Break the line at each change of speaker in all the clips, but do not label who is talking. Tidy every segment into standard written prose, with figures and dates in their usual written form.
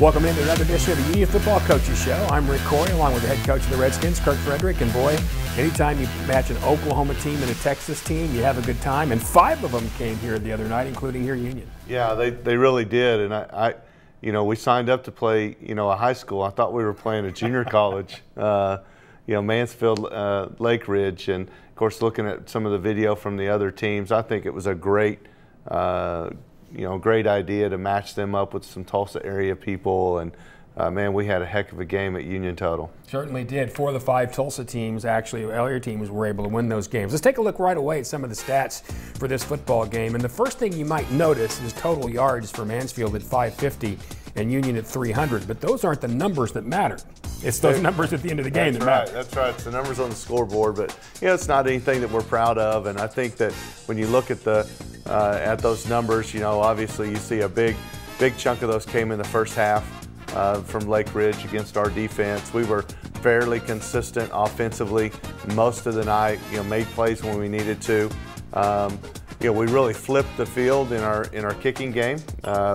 Welcome into another edition of the Union Football Coaches Show. I'm Rick Coy, along with the head coach of the Redskins, Kirk Frederick. And boy, anytime you match an Oklahoma team and a Texas team, you have a good time. And 5 of them came here the other night, including here Union.
Yeah, they really did. And I we signed up to play, a high school. I thought we were playing a junior college, Mansfield, Lake Ridge. And of course, looking at some of the video from the other teams, I think it was a great great idea to match them up with some Tulsa area people, and man, we had a heck of a game at Union total.
Certainly did. 4 of the 5 Tulsa teams, actually, area teams, were able to win those games. Let's take a look right away at some of the stats for this football game. And the first thing you might notice is total yards for Mansfield at 550 and Union at 300. But those aren't the numbers that matter. It's those numbers at the end of the game that matter.
That's right. It's the numbers on the scoreboard. But it's not anything that we're proud of. And I think that when you look at at those numbers, obviously you see a big chunk of those came in the first half. From Lake Ridge against our defense. We were fairly consistent offensively most of the night, made plays when we needed to. We really flipped the field in our kicking game.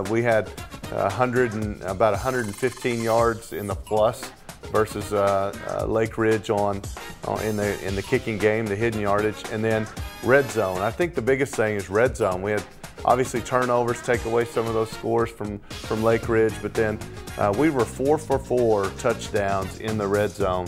We had about 115 yards in the plus versus Lake Ridge in the kicking game, the hidden yardage, and then red zone. I think the biggest thing is red zone. We had obviously turnovers take away some of those scores from Lake Ridge, but then we were 4 for 4 touchdowns in the red zone,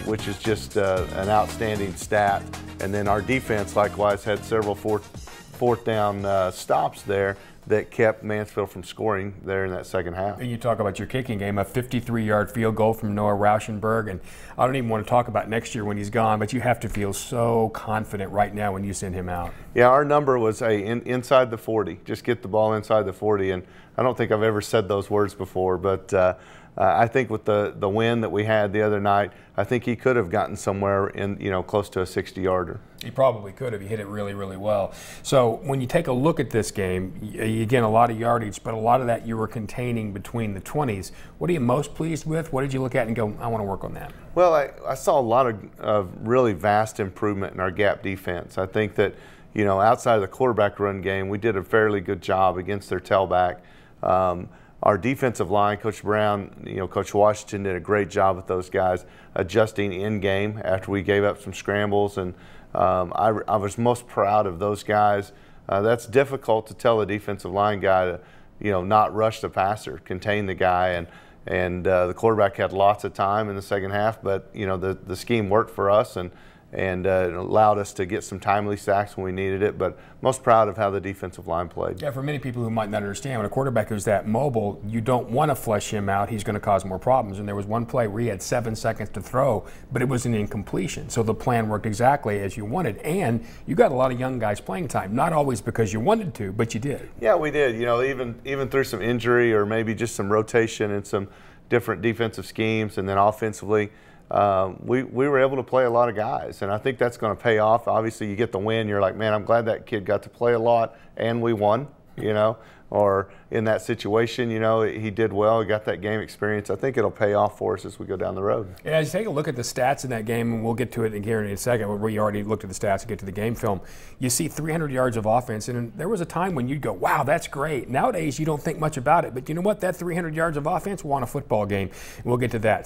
which is just an outstanding stat. And then our defense likewise had several fourth down stops there that kept Mansfield from scoring there in that second half.
And you talk about your kicking game, a 53-yard field goal from Noah Rauschenberg, and I don't even want to talk about next year when he's gone, but you have to feel so confident right now when you send him out.
Yeah, our number was inside the 40. Just get the ball inside the 40, and I don't think I've ever said those words before, but I think with the win that we had the other night, I think he could have gotten somewhere in close to a 60-yarder.
He probably could have. He hit it really, really well. So when you take a look at this game, again, a lot of yardage, but a lot of that you were containing between the 20s. What are you most pleased with? What did you look at and go, I want to work on that?
Well, I saw a lot of really vast improvement in our gap defense. I think that, outside of the quarterback run game, we did a fairly good job against their tailback. Our defensive line, Coach Brown, Coach Washington did a great job with those guys adjusting in game after we gave up some scrambles, and I was most proud of those guys. That's difficult to tell a defensive line guy to, not rush the passer, contain the guy, and the quarterback had lots of time in the second half, but the scheme worked for us, and it allowed us to get some timely sacks when we needed it, but most proud of how the defensive line played.
Yeah, for many people who might not understand, when a quarterback who's that mobile, you don't want to flush him out. He's going to cause more problems. And there was one play where he had 7 seconds to throw, but it was an incompletion. So the plan worked exactly as you wanted, and you got a lot of young guys playing time. Not always because you wanted to, but you did.
Yeah, we did. Even through some injury or maybe just some rotation and some different defensive schemes, and then offensively, we were able to play a lot of guys, and I think that's going to pay off. Obviously, you get the win, you're like, man, I'm glad that kid got to play a lot, and we won, or in that situation, he did well, he got that game experience. I think it'll pay off for us as we go down the road.
Yeah, as you take a look at the stats in that game, and we'll get to it here in a second, where we already looked at the stats and get to the game film, you see 300 yards of offense, and there was a time when you'd go, wow, that's great. Nowadays, you don't think much about it, but you know what? That 300 yards of offense won a football game. We'll get to that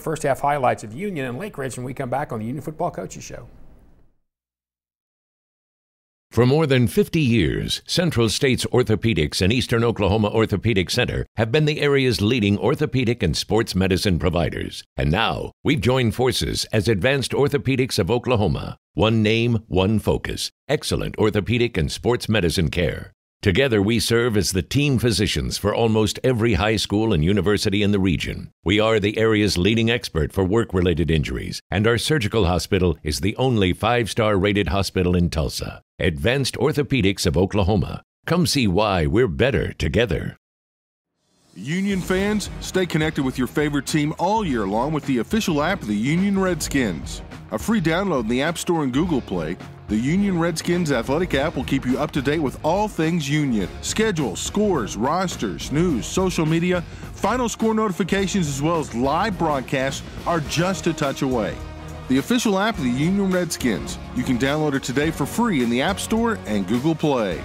first half highlights of Union and Lake Ridge when we come back on the Union Football Coaches Show.
For more than 50 years, Central States Orthopedics and Eastern Oklahoma Orthopedic Center have been the area's leading orthopedic and sports medicine providers. And now, we've joined forces as Advanced Orthopedics of Oklahoma. One name, one focus. Excellent orthopedic and sports medicine care. Together, we serve as the team physicians for almost every high school and university in the region. We are the area's leading expert for work-related injuries, and our surgical hospital is the only 5-star rated hospital in Tulsa. Advanced Orthopedics of Oklahoma. Come see why we're better together.
Union fans, stay connected with your favorite team all year long with the official app of the Union Redskins. A free download in the App Store and Google Play, the Union Redskins athletic app will keep you up to date with all things Union. Schedules, scores, rosters, news, social media, final score notifications, as well as live broadcasts are just a touch away. The official app of the Union Redskins. You can download it today for free in the App Store and Google Play.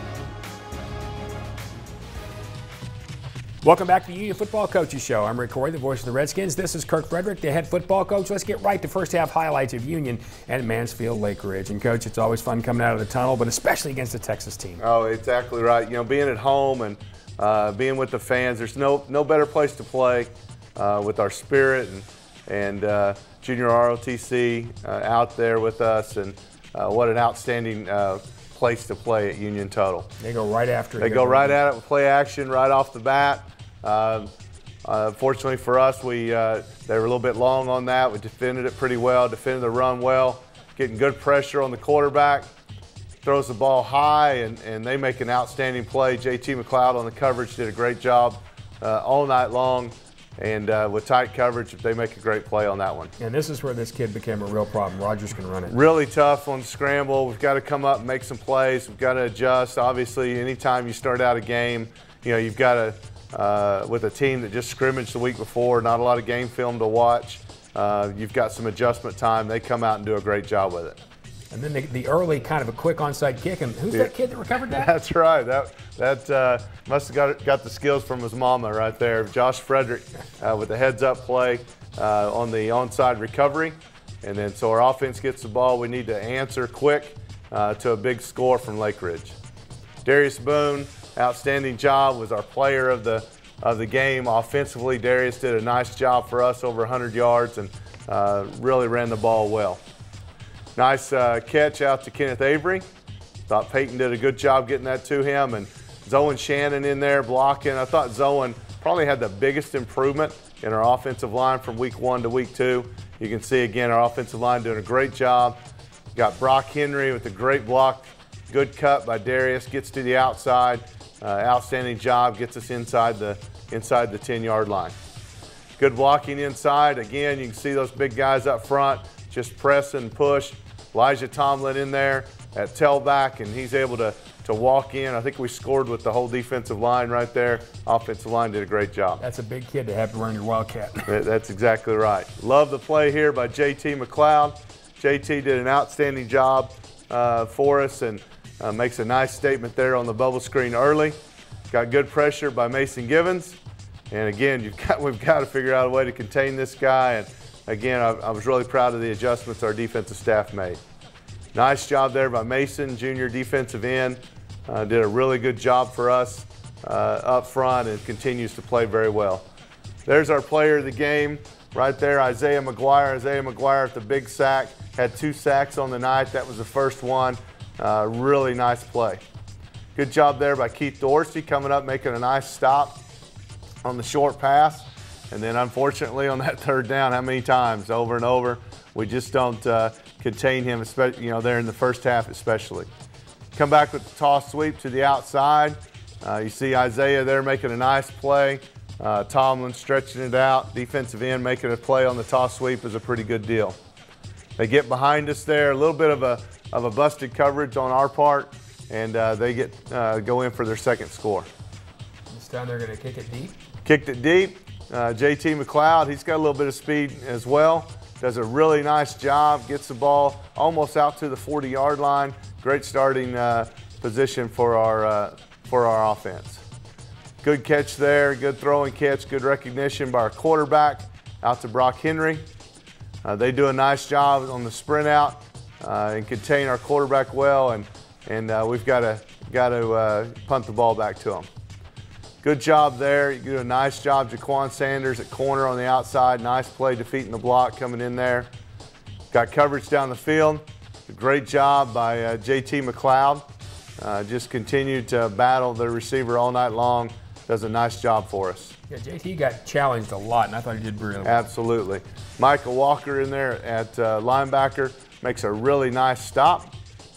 Welcome back to the Union Football Coaches Show. I'm Rick Corey, the voice of the Redskins. This is Kirk Frederick, the head football coach. Let's get right to first half highlights of Union and Mansfield Lake Ridge. And, Coach, it's always fun coming out of the tunnel, but especially against a Texas team.
Oh, exactly right. You know, being at home and being with the fans, there's no better place to play with our spirit and Junior ROTC out there with us. And what an outstanding place to play at Union Total.
They go right after it.
They go right at it with play action right off the bat. Fortunately for us, they were a little bit long on that. We defended it pretty well, defended the run well, getting good pressure on the quarterback. Throws the ball high, and they make an outstanding play. JT McLeod on the coverage did a great job all night long. And with tight coverage, they make a great play on that one.
And this is where this kid became a real problem. Rogers can run it.
Really tough on the scramble. We've got to come up and make some plays. We've got to adjust. Obviously, anytime you start out a game, you know, you've got to, with a team that just scrimmaged the week before, not a lot of game film to watch, you've got some adjustment time. They come out and do a great job with it.
And then the early kind of a quick onside kick. And who's that kid that recovered that?
That's right. That must have got the skills from his mama right there. Josh Frederick with the heads-up play on the onside recovery. And then so our offense gets the ball. We need to answer quick to a big score from Lake Ridge. Darius Boone, outstanding job, was our player of the game. Offensively, Darius did a nice job for us, over 100 yards, and really ran the ball well. Nice catch out to Kenneth Avery. Thought Peyton did a good job getting that to him. And Zoan Shannon in there blocking. I thought Zoan probably had the biggest improvement in our offensive line from week 1 to week 2. You can see, again, our offensive line doing a great job. Got Brock Henry with a great block. Good cut by Darius. Gets to the outside. Outstanding job. Gets us inside the 10-yard line. Good blocking inside. Again, you can see those big guys up front just press and push. Elijah Tomlin in there at tailback, and he's able to walk in. I think we scored with the whole defensive line right there. Offensive line did a great job.
That's a big kid to have to run your Wildcat.
That's exactly right. Love the play here by JT McLeod. JT did an outstanding job for us and makes a nice statement there on the bubble screen early. Got good pressure by Mason Givens. And again, we've got to figure out a way to contain this guy. And again, I was really proud of the adjustments our defensive staff made. Nice job there by Mason, junior defensive end. Did a really good job for us up front and continues to play very well. There's our player of the game right there, Isaiah McGuire. Isaiah McGuire at the big sack. Had 2 sacks on the night. That was the first one. Really nice play. Good job there by Keith Dorsey coming up, making a nice stop on the short pass. And then unfortunately on that third down, how many times over and over, we just don't contain him, especially, you know, there in the first half especially. Come back with the toss sweep to the outside. You see Isaiah there making a nice play. Tomlin stretching it out. Defensive end making a play on the toss sweep is a pretty good deal. They get behind us there, a little bit of a busted coverage on our part, and they go in for their second score.
This time they're going to kick it deep.
Kicked it deep. JT McLeod, he's got a little bit of speed as well. Does a really nice job. Gets the ball almost out to the 40-yard line. Great starting position for our offense. Good catch there. Good throwing catch. Good recognition by our quarterback out to Brock Henry. They do a nice job on the sprint out and contain our quarterback well, and we've got to punt the ball back to them. Good job there. You do a nice job, Jaquan Sanders at corner on the outside. Nice play defeating the block coming in there. Got coverage down the field. A great job by JT McLeod. Just continued to battle the receiver all night long. Does a nice job for us.
Yeah, JT got challenged a lot, and I thought he did really well.
Absolutely. Michael Walker in there at linebacker makes a really nice stop,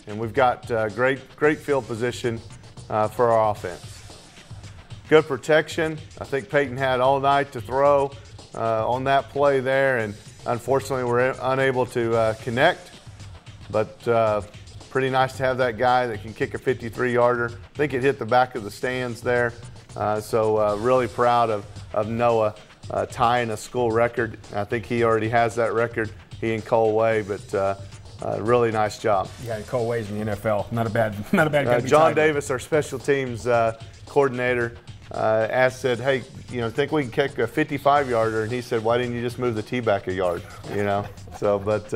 and we've got great field position for our offense. Good protection. I think Peyton had all night to throw on that play there, and unfortunately we're unable to connect. But pretty nice to have that guy that can kick a 53-yarder. I think it hit the back of the stands there. So really proud of Noah tying a school record. I think he already has that record, he and Cole Way, but really nice job.
Yeah, Cole Way's in the NFL. Not a bad guy.
John Davis, our special teams coordinator, said, hey, think we can kick a 55-yarder? And he said, why didn't you just move the tee back a yard? So, but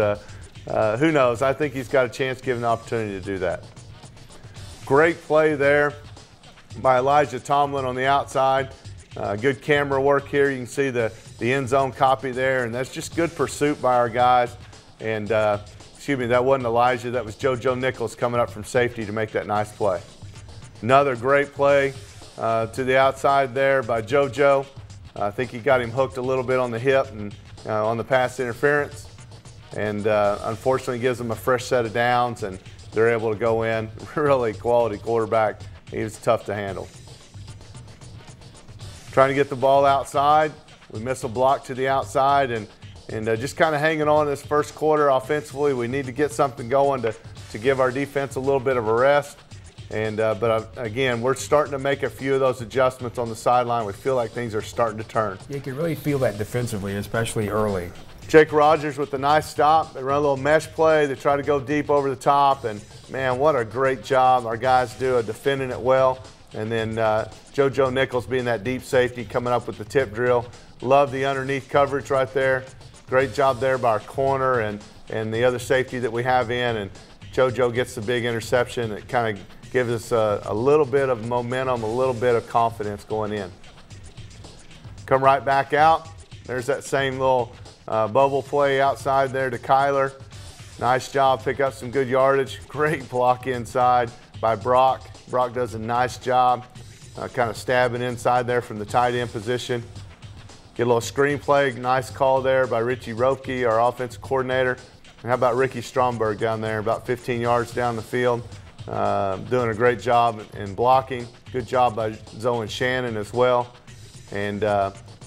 who knows? I think he's got a chance given the opportunity to do that. Great play there by Elijah Tomlin on the outside. Good camera work here. You can see the end zone copy there, and that's just good pursuit by our guys. And excuse me, that wasn't Elijah. That was JoJo Nichols coming up from safety to make that nice play. Another great play to the outside there by JoJo. I think he got him hooked a little bit on the hip and on the pass interference. And unfortunately gives them a fresh set of downs, and they're able to go in. Really quality quarterback. He was tough to handle. Trying to get the ball outside. We miss a block to the outside, and just kind of hanging on this first quarter offensively. We need to get something going to give our defense a little bit of a rest. And but again, we're starting to make a few of those adjustments on the sideline. We feel like things are starting to turn.
You can really feel that defensively, especially early.
Jake Rogers with a nice stop. They run a little mesh play. They try to go deep over the top, and man, what a great job our guys do of defending it well. And then JoJo Nichols being that deep safety, coming up with the tip drill. Love the underneath coverage right there. Great job there by our corner and the other safety that we have in. And JoJo gets the big interception. It kind of gives us a little bit of momentum, a little bit of confidence going in. Come right back out. There's that same little bubble play outside there to Kyler. Nice job, pick up some good yardage. Great block inside by Brock. Brock does a nice job kind of stabbing inside there from the tight end position. Get a little screen play, nice call there by Richie Ropke, our offensive coordinator. And how about Ricky Stromberg down there, about 15 yards down the field, doing a great job in blocking. Good job by Zoe Shannon as well. And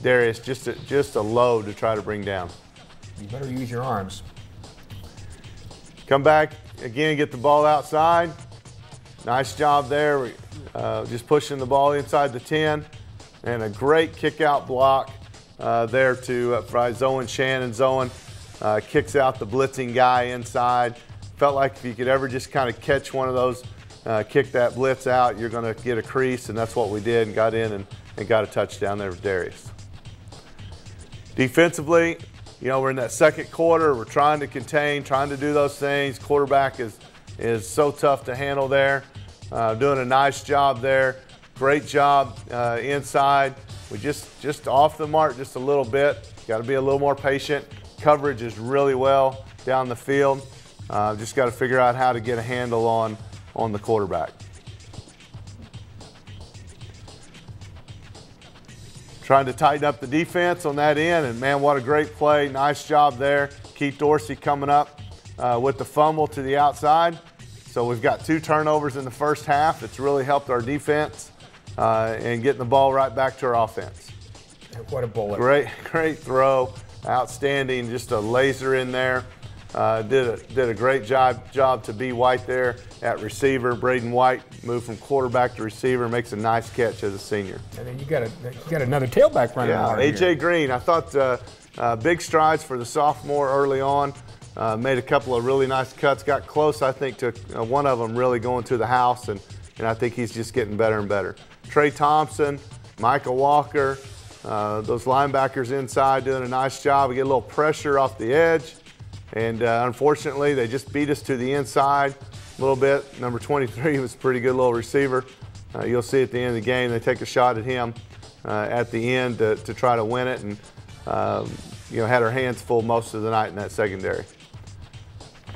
Darius, just a load to try to bring down.
You better use your arms.
Come back, again, get the ball outside. Nice job there, just pushing the ball inside the 10. And a great kick-out block there by Zoe Shannon. Zoe kicks out the blitzing guy inside. Felt like if you could ever just kind of catch one of those, kick that blitz out, you're going to get a crease, and that's what we did and got in and got a touchdown there with Darius. Defensively, we're in that second quarter. We're trying to contain, trying to do those things. Quarterback is so tough to handle there. Doing a nice job there. Great job inside. We just off the mark just a little bit. Got to be a little more patient. Coverage is really well down the field. Just got to figure out how to get a handle on the quarterback. Trying to tighten up the defense on that end, and man, what a great play. Nice job there. Keith Dorsey coming up with the fumble to the outside. So we've got 2 turnovers in the first half. It's really helped our defense and getting the ball right back to our offense.
What a bullet.
Great throw. Outstanding, just a laser in there. Did a great job to be White there at receiver. Braden White moved from quarterback to receiver, makes a nice catch as a senior.
And then you got another tailback running.
Yeah, AJ Green. I thought big strides for the sophomore early on. Made a couple of really nice cuts. Got close, I think, to one of them really going to the house, and I think he's just getting better and better. Trey Thompson, Micah Walker, those linebackers inside doing a nice job. We get a little pressure off the edge. And unfortunately, they just beat us to the inside a little bit. Number 23 was a pretty good little receiver. You'll see at the end of the game, they take a shot at him at the end to try to win it, and had our hands full most of the night in that secondary.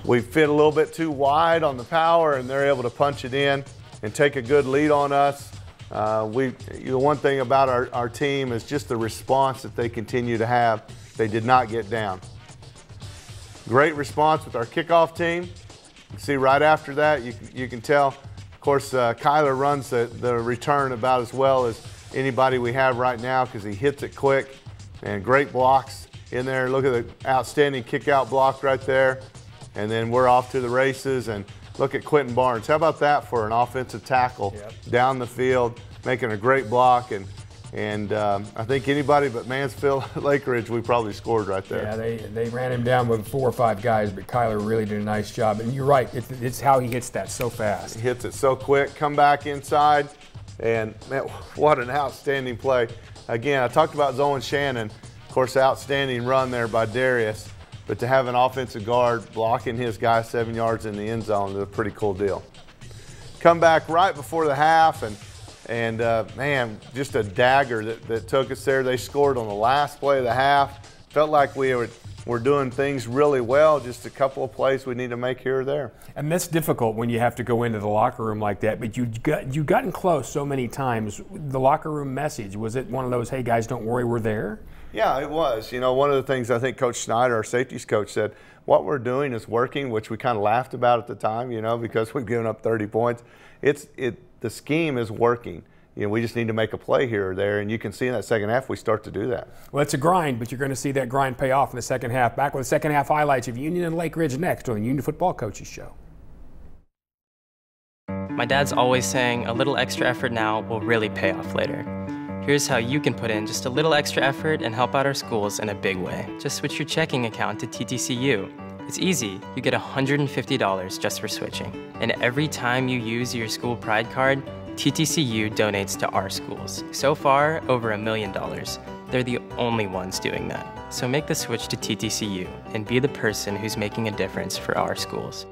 We fit a little bit too wide on the power, and they're able to punch it in and take a good lead on us. The one thing about our team is just the response that they continue to have. They did not get down. Great response with our kickoff team. You can see right after that, you can tell. Of course, Kyler runs the return about as well as anybody we have right now because he hits it quick, and great blocks in there. Look at the outstanding kick-out block right there. And then we're off to the races, and look at Quentin Barnes. How about that for an offensive tackle down the field, making a great block, and I think anybody but Mansfield, Lake Ridge, we probably scored right there.
Yeah, they ran him down with 4 or 5 guys, but Kyler really did a nice job. And you're right, it's how he hits that so fast.
He hits it so quick. Come back inside. And man, what an outstanding play. Again, I talked about Zoe Shannon. Of course, outstanding run there by Darius. But to have an offensive guard blocking his guy 7 yards in the end zone is a pretty cool deal. Come back right before the half, and man, just a dagger that took us there. They scored on the last play of the half. Felt like we were doing things really well, just a couple of plays we need to make here or there.
And that's difficult when you have to go into the locker room like that, but you've gotten close so many times. The locker room message, was it one of those, hey guys, don't worry, we're there?
Yeah, it was. You know, one of the things I think Coach Snyder, our safeties coach, said, what we're doing is working, which we kind of laughed about at the time, you know, because we've given up 30 points. The scheme is working. You know, we just need to make a play here or there, and you can see in that second half we start to do that.
Well, it's a grind, but you're going to see that grind pay off in the second half. Back with the second half highlights of Union and Lake Ridge next on the Union Football Coaches Show.
My dad's always saying a little extra effort now will really pay off later. Here's how you can put in just a little extra effort and help out our schools in a big way. Just switch your checking account to TTCU. It's easy. You get $150 just for switching. And every time you use your school pride card, TTCU donates to our schools. So far, over $1 million. They're the only ones doing that. So make the switch to TTCU and be the person who's making a difference for our schools.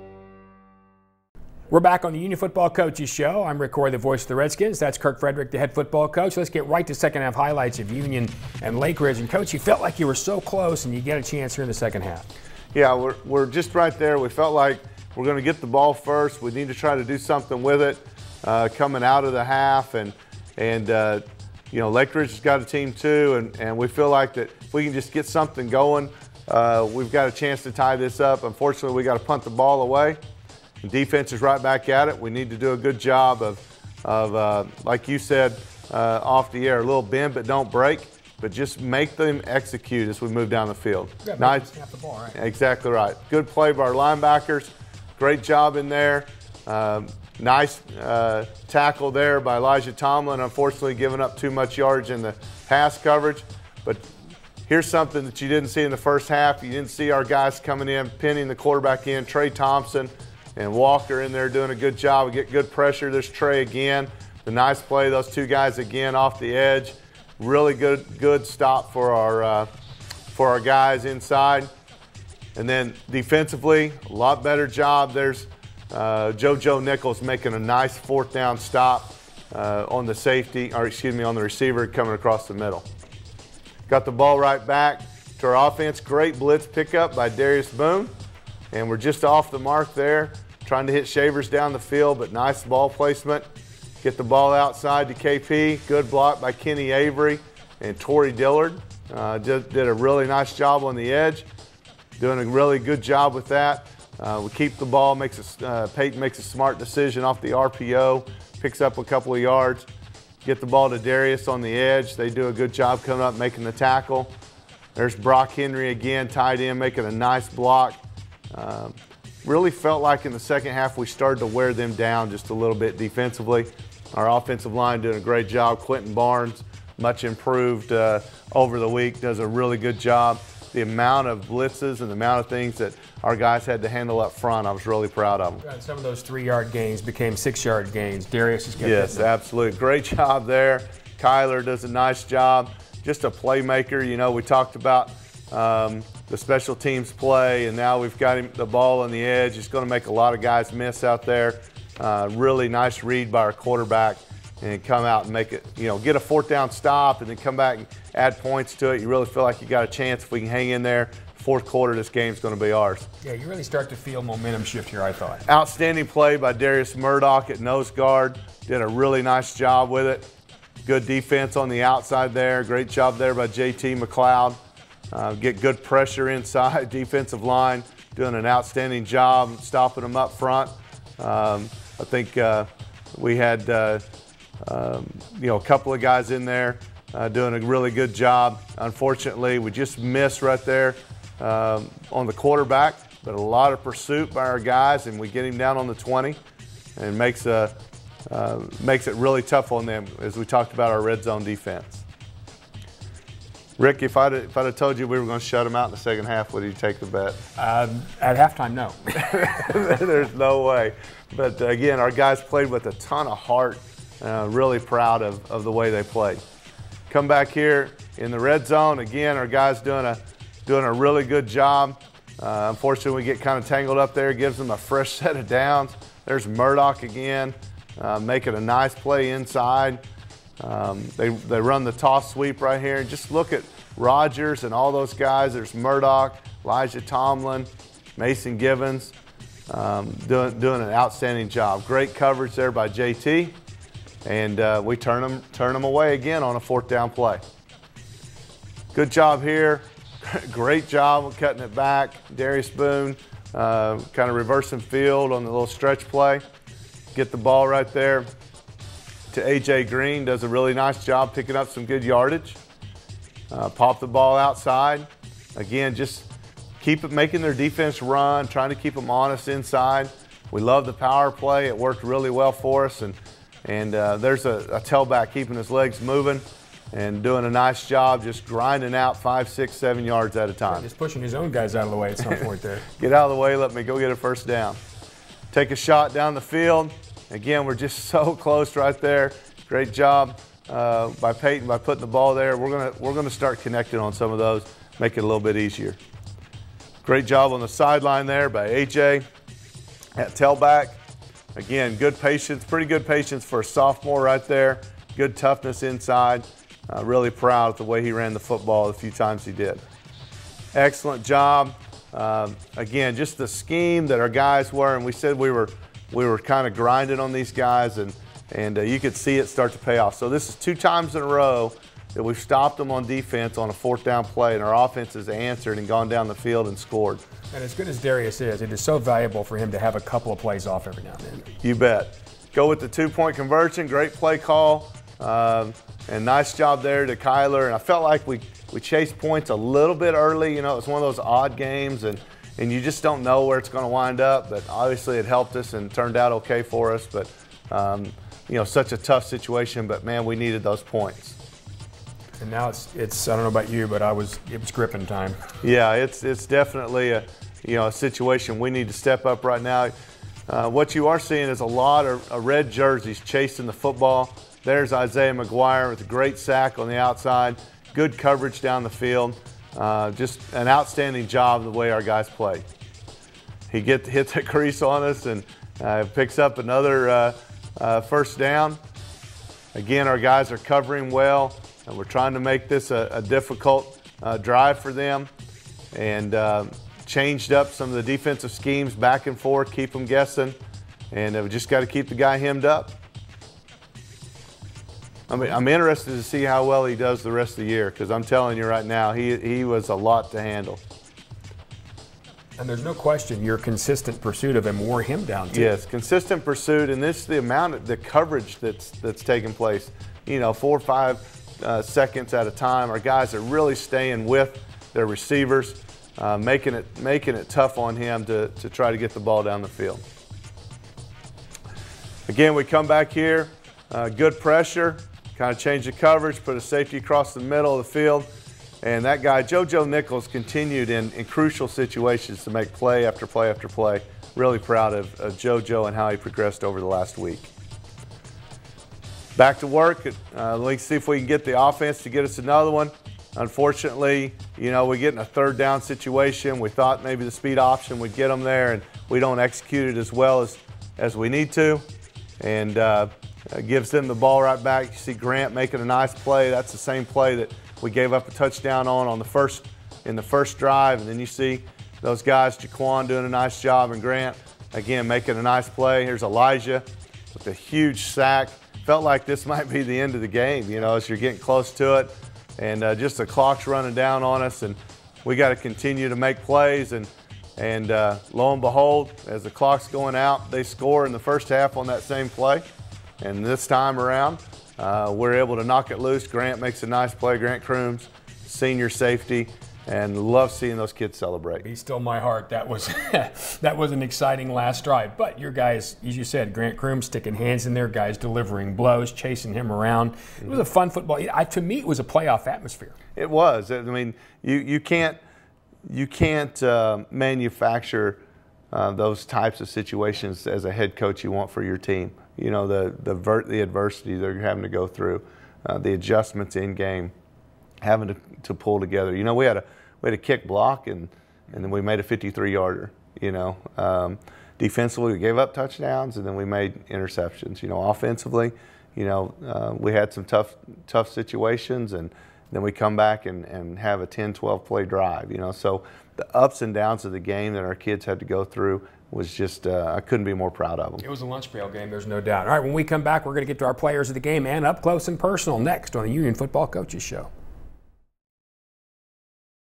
We're back on the Union Football Coaches Show. I'm Rick Coy, the voice of the Redskins. That's Kirk Frederick, the head football coach. Let's get right to second half highlights of Union and Lake Ridge. And Coach, you felt like you were so close, and you get a chance here in the second half.
Yeah, we're just right there. We felt like we're going to get the ball first. We need to try to do something with it coming out of the half. And you know, Lake Ridge has got a team too, and we feel like that if we can just get something going, we've got a chance to tie this up. Unfortunately, we got to punt the ball away. The defense is right back at it. We need to do a good job of like you said, off the air, a little bend but don't break, but just make them execute as we move down the field.
Nice. The ball, right?
Exactly right. Good play by our linebackers. Great job in there. Nice tackle there by Elijah Tomlin. Unfortunately, giving up too much yards in the pass coverage. But here's something that you didn't see in the first half. You didn't see our guys coming in, pinning the quarterback in. Trey Thompson and Walker in there doing a good job. We get good pressure. There's Trey again. The nice play, those two guys again off the edge. Really good stop for our guys inside. And then defensively, a lot better job. There's JoJo Nichols making a nice fourth down stop on the safety, or excuse me, on the receiver coming across the middle. Got the ball right back to our offense. Great blitz pickup by Darius Boone. And we're just off the mark there, trying to hit Shavers down the field, but nice ball placement. Get the ball outside to KP. Good block by Kenny Avery and Torrey Dillard. Did a really nice job on the edge. Doing a really good job with that. We keep the ball, Peyton makes a smart decision off the RPO, picks up a couple of yards. Get the ball to Darius on the edge. They do a good job coming up, making the tackle. There's Brock Henry again, tied in, making a nice block. Really felt like in the second half we started to wear them down just a little bit defensively. Our offensive line doing a great job. Quentin Barnes, much improved over the week, does a really good job. The amount of blitzes and the amount of things that our guys had to handle up front, I was really proud of them.
Some of those 3-yard gains became 6-yard gains. Darius is getting
Yes, absolutely. Great job there. Kyler does a nice job. Just a playmaker. You know, we talked about the special teams play, and now we've got him the ball on the edge. It's going to make a lot of guys miss out there. Really nice read by our quarterback, and come out and make it, you know, get a fourth down stop and then come back and add points to it. You really feel like you got a chance if we can hang in there. Fourth quarter, this game's going to be ours.
Yeah, you really start to feel momentum shift here, I thought.
Outstanding play by Darius Murdoch at nose guard. Did a really nice job with it. Good defense on the outside there. Great job there by JT McLeod. Get good pressure inside. Defensive line doing an outstanding job stopping them up front. I think we had you know, a couple of guys in there doing a really good job. Unfortunately, we just missed right there on the quarterback, but a lot of pursuit by our guys, and we get him down on the 20, and makes it really tough on them, as we talked about our red zone defense. Rick, if I'd have told you we were going to shut them out in the second half, would you take the bet?
At halftime, no.
There's no way. But again, our guys played with a ton of heart Really proud of the way they played. Come back here in the red zone. Again, our guys doing a really good job. Unfortunately, we get kind of tangled up there. Gives them a fresh set of downs. There's Murdoch again, making a nice play inside. They run the toss sweep right here. Just look at Rogers and all those guys. There's Murdoch, Elijah Tomlin, Mason Givens, doing an outstanding job. Great coverage there by JT, and we turn them away again on a 4th down play. Good job here. Great job of cutting it back. Darius Boone kind of reversing field on the little stretch play. Get the ball right there to A.J. Green. Does a really nice job picking up some good yardage. Pop the ball outside. Again, just making their defense run, trying to keep them honest inside. We love the power play. It worked really well for us. And there's a tailback keeping his legs moving and doing a nice job just grinding out 5, 6, 7 yards at a time.
Just pushing his own guys out of the way at some point there.
Get out of the way, let me go get a 1st down. Take a shot down the field. Again, we're just so close right there. Great job by Peyton by putting the ball there. We're gonna start connecting on some of those, make it a little bit easier. Great job on the sideline there by AJ at tailback. Again, good patience, pretty good patience for a sophomore right there. Good toughness inside. Really proud of the way he ran the football the few times he did. Excellent job. Again, just the scheme that our guys were, and we said we were kind of grinding on these guys, and you could see it start to pay off. So this is 2 times in a row that we've stopped them on defense on a 4th down play, and our offense has answered and gone down the field and scored.
And as good as Darius is, it is so valuable for him to have a couple of plays off every now and then.
You bet. Go with the 2-point conversion. Great play call. And nice job there to Kyler. And I felt like we chased points a little bit early. You know, it's one of those odd games, and you just don't know where it's going to wind up. But obviously it helped us and turned out okay for us. But, you know, such a tough situation. But, man, we needed those points.
And now it's I don't know about you, but it was gripping time.
Yeah, it's definitely a situation we need to step up right now. What you are seeing is a lot of red jerseys chasing the football. There's Isaiah McGuire with a great sack on the outside. Good coverage down the field. Just an outstanding job the way our guys play. He hit the crease on us and picks up another 1st down. Again, our guys are covering well, and we're trying to make this a difficult drive for them, and changed up some of the defensive schemes back and forth, keep them guessing, and we just got to keep the guy hemmed up. I mean, I'm interested to see how well he does the rest of the year, because I'm telling you right now, he was a lot to handle.
And there's no question your consistent pursuit of him wore him down too.
Yes, consistent pursuit, and this the amount of the coverage that's taking place. You know, 4 or 5 seconds at a time. Our guys are really staying with their receivers, making it tough on him to try to get the ball down the field. Again, we come back here, good pressure, kind of change the coverage, put a safety across the middle of the field. And that guy, JoJo Nichols, continued in crucial situations to make play after play after play. Really proud of JoJo and how he progressed over the last week. Back to work. Let's see if we can get the offense to get us another one. Unfortunately, you know, we get in a 3rd down situation. We thought maybe the speed option would get them there, and we don't execute it as well as we need to. And gives them the ball right back. You see Grant making a nice play. That's the same play that we gave up a touchdown in the first drive. And then you see those guys, Jaquan doing a nice job, and Grant, again, making a nice play. Here's Elijah with a huge sack. Felt like this might be the end of the game, you know, as you're getting close to it. And just the clock's running down on us, and we got to continue to make plays. And lo and behold, as the clock's going out, they score in the first half on that same play. And this time around, we're able to knock it loose. Grant makes a nice play. Grant Crooms, senior safety, and love seeing those kids celebrate.
Be still my heart. That was that was an exciting last drive. But your guys, as you said, Grant Crooms sticking hands in there, guys delivering blows, chasing him around. It was a fun football. To me, it was a playoff atmosphere.
It was. I mean, you can't manufacture those types of situations as a head coach you want for your team. you know, the adversity they're having to go through, the adjustments in game, having to pull together. You know, we had a kick block and then we made a 53-yarder. You know, defensively we gave up touchdowns and then we made interceptions. You know, offensively, you know, we had some tough situations and then we come back and have a 10, 12 play drive. You know, so the ups and downs of the game that our kids had to go through was just, I couldn't be more proud of them.
It was a lunch pail game, there's no doubt. All right, when we come back, we're going to get to our players of the game and up close and personal next on the Union Football Coaches Show.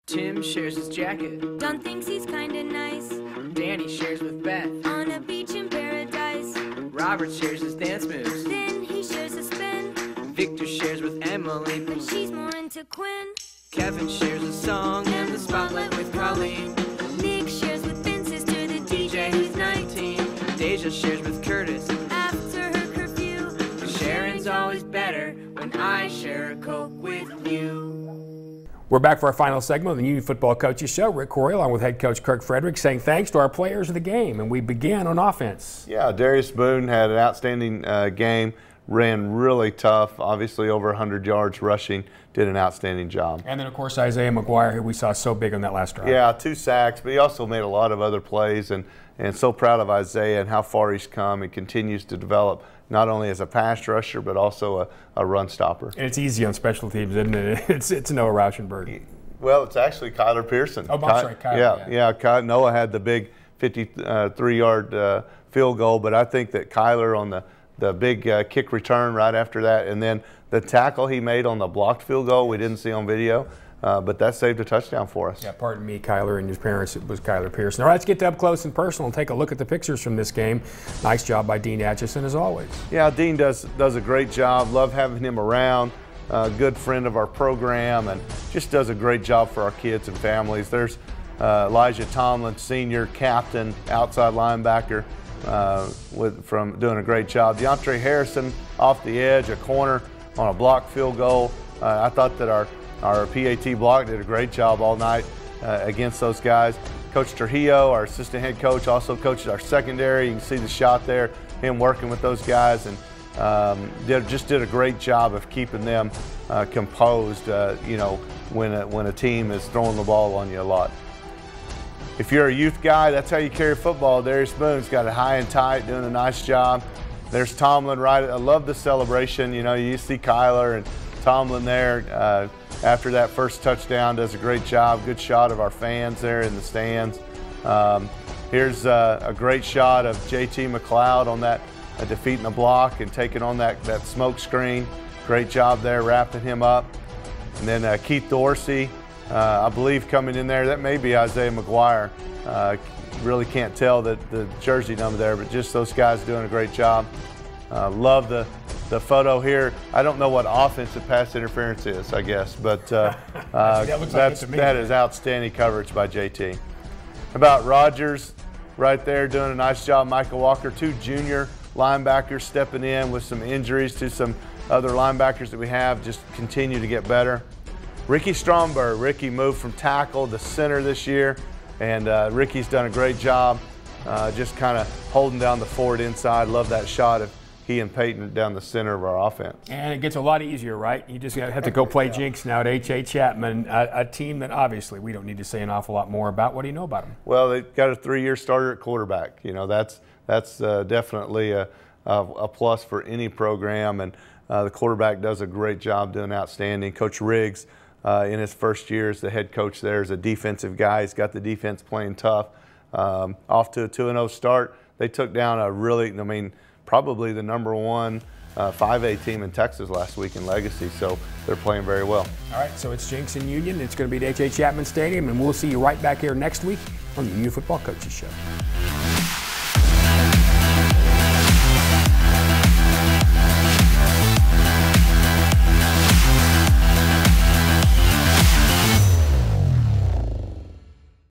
Tim shares his jacket.
Don thinks he's kinda nice.
Danny shares with Beth.
On a beach in paradise.
Robert shares his dance moves.
Then he shares a spin.
Victor shares with Emily.
But she's more into Quinn.
Kevin shares a song and the spotlight with Colleen.
Nick shares with Vince's to the DJ who's 19.
Deja shares with Curtis.
After her curfew.
Sharing's always better when I share a Coke with you.
We're back for our final segment of the Union Football Coaches Show. Rick Corey along with head coach Kirk Frederick saying thanks to our players of the game, and we begin on offense.
Yeah, Darius Boone had an outstanding game, ran really tough, obviously over 100 yards rushing, did an outstanding job.
And then, of course, Isaiah McGuire, who we saw so big on that last drive.
Yeah, 2 sacks, but he also made a lot of other plays, and so proud of Isaiah and how far he's come and continues to develop, not only as a pass rusher, but also a run stopper.
And it's easy on special teams, isn't it? It's Noah Rauschenberg.
Well, it's actually Kyler Pearson.
Oh, I'm sorry, Kyler.
Yeah. Noah had the big 53-yard field goal, but I think that Kyler on the big kick return right after that, and then the tackle he made on the blocked field goal we didn't see on video, but that saved a touchdown for us.
Yeah, pardon me, Kyler and his parents, it was Kyler Pearson. All right, let's get to up close and personal and take a look at the pictures from this game. Nice job by Dean Atchison, as always.
Yeah, Dean does a great job. Love having him around. Good friend of our program, and just does a great job for our kids and families. There's Elijah Tomlin, senior captain, outside linebacker, from doing a great job. DeAndre Harrison off the edge, a corner on a blocked field goal. I thought that our PAT block did a great job all night against those guys. Coach Trujillo, our assistant head coach, also coached our secondary. You can see the shot there, him working with those guys, and just did a great job of keeping them composed, you know, when a team is throwing the ball on you a lot. If you're a youth guy, that's how you carry football. Darius Boone's got it high and tight, doing a nice job. There's Tomlin, right? I love the celebration. You know, you see Kyler and Tomlin there after that first touchdown, does a great job. Good shot of our fans there in the stands. Here's a great shot of JT McLeod on that, defeating the block and taking on that smoke screen. Great job there, wrapping him up. And then Keith Dorsey, I believe, coming in there. That may be Isaiah McGuire. Really can't tell the jersey number there, but just those guys doing a great job. Love the photo here. I don't know what offensive pass interference is, I guess, but that is outstanding coverage by JT. About Rogers right there doing a nice job. Michael Walker, 2 junior linebackers stepping in with some injuries to some other linebackers that we have, just continue to get better. Ricky Stromberg. Ricky moved from tackle to center this year, and Ricky's done a great job just kind of holding down the forward inside. Love that shot of he and Peyton down the center of our offense.
And it gets a lot easier, right? You just have to go play Jinx now at H.A. Chapman, a team that obviously we don't need to say an awful lot more about. What do you know about them?
Well, they've got a 3-year starter at quarterback. You know, that's definitely a plus for any program, and the quarterback does a great job, doing outstanding. Coach Riggs, in his first year as the head coach there, is a defensive guy. He's got the defense playing tough. Off to a 2-0 start. They took down a really, probably the #1 5A team in Texas last week in Legacy, so they're playing very well.
All right, so it's Jinx and Union. It's going to be at H.A. Chapman Stadium, and we'll see you right back here next week on the Union Football Coaches Show.